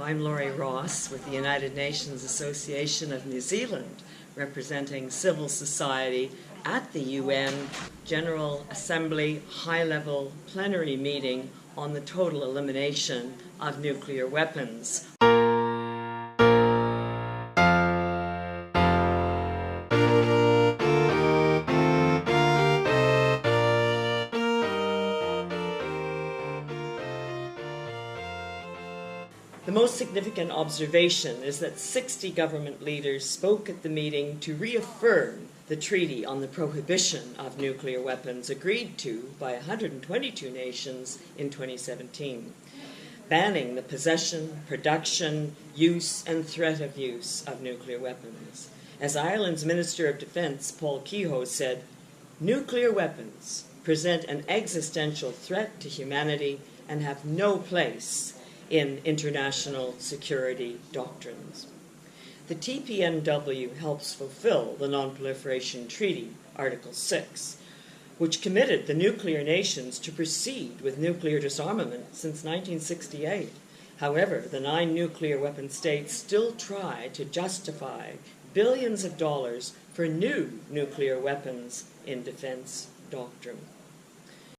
I'm Laurie Ross with the United Nations Association of New Zealand, representing civil society at the UN General Assembly high-level plenary meeting on the total elimination of nuclear weapons. The most significant observation is that 60 government leaders spoke at the meeting to reaffirm the Treaty on the Prohibition of Nuclear Weapons agreed to by 122 nations in 2017, banning the possession, production, use, and threat of use of nuclear weapons. As Ireland's Minister of Defence, Paul Kehoe, said, "Nuclear weapons present an existential threat to humanity and have no place in international security doctrines." The TPNW helps fulfill the Non-Proliferation Treaty, Article 6, which committed the nuclear nations to proceed with nuclear disarmament since 1968. However, the 9 nuclear weapon states still try to justify billions of dollars for new nuclear weapons in defense doctrine.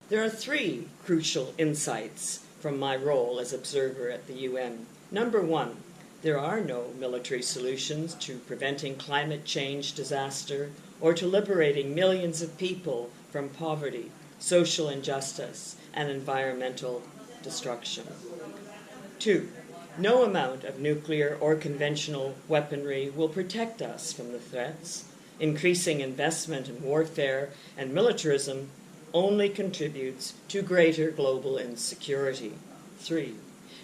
There are 3 crucial insights from my role as observer at the UN. Number 1, there are no military solutions to preventing climate change disaster or to liberating millions of people from poverty, social injustice, and environmental destruction. 2, no amount of nuclear or conventional weaponry will protect us from the threats. Increasing investment in warfare and militarism only contributes to greater global insecurity. 3,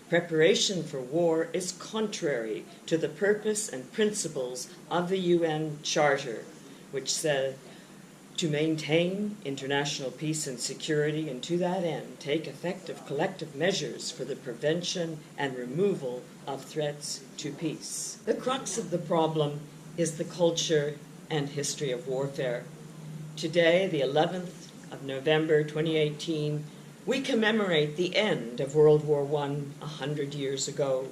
preparation for war is contrary to the purpose and principles of the UN Charter, which said to maintain international peace and security, and to that end take effective collective measures for the prevention and removal of threats to peace. The crux of the problem is the culture and history of warfare. Today, the 11th of November 2018, we commemorate the end of World War I 100 years ago.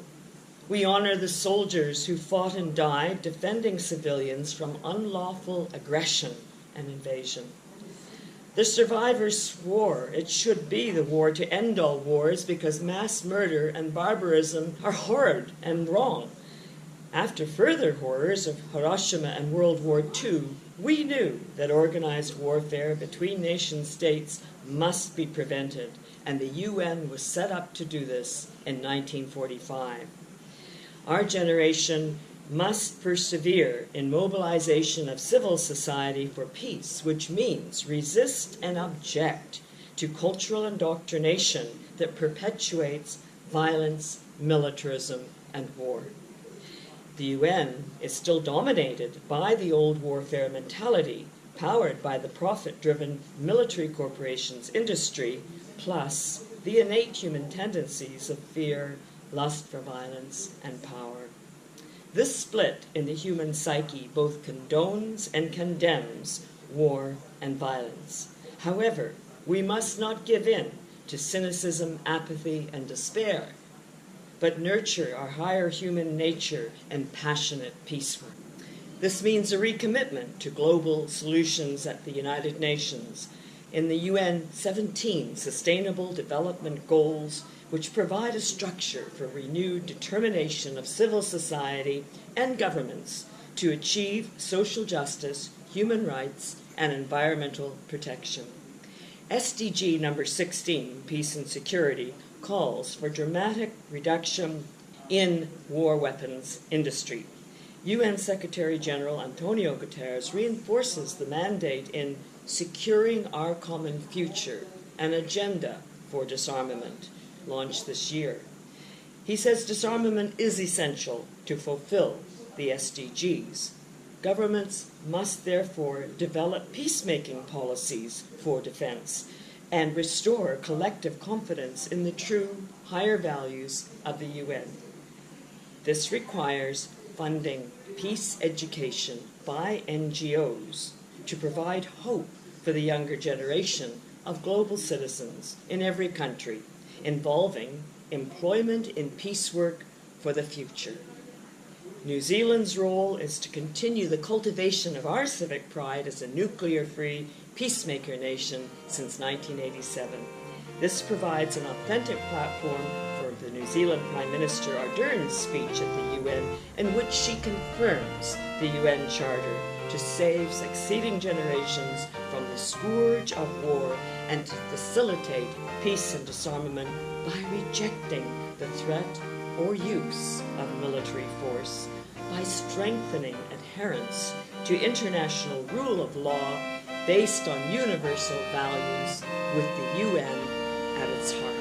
We honor the soldiers who fought and died defending civilians from unlawful aggression and invasion. The survivors swore it should be the war to end all wars because mass murder and barbarism are horrid and wrong. After further horrors of Hiroshima and World War II, we knew that organized warfare between nation-states must be prevented, and the UN was set up to do this in 1945. Our generation must persevere in mobilization of civil society for peace, which means resist and object to cultural indoctrination that perpetuates violence, militarism, and war. The UN is still dominated by the old warfare mentality, powered by the profit-driven military corporations industry, plus the innate human tendencies of fear, lust for violence, and power. This split in the human psyche both condones and condemns war and violence. However, we must not give in to cynicism, apathy, and despair, but nurture our higher human nature and passionate peace work. This means a recommitment to global solutions at the United Nations in the UN 17 Sustainable Development Goals, which provide a structure for renewed determination of civil society and governments to achieve social justice, human rights, and environmental protection. SDG number 16, Peace and Security, calls for dramatic reduction in war weapons industry. UN Secretary-General Antonio Guterres reinforces the mandate in Securing Our Common Future, an agenda for disarmament, launched this year. He says disarmament is essential to fulfill the SDGs. Governments must therefore develop peacemaking policies for defense and restore collective confidence in the true higher values of the UN. This requires funding peace education by NGOs to provide hope for the younger generation of global citizens in every country, involving employment in peace work for the future. New Zealand's role is to continue the cultivation of our civic pride as a nuclear-free peacemaker nation since 1987. This provides an authentic platform for the New Zealand Prime Minister Ardern's speech at the UN, in which she confirms the UN Charter to save succeeding generations from the scourge of war and to facilitate peace and disarmament by rejecting the threat or use of military force, by strengthening adherence to international rule of law based on universal values with the UN at its heart.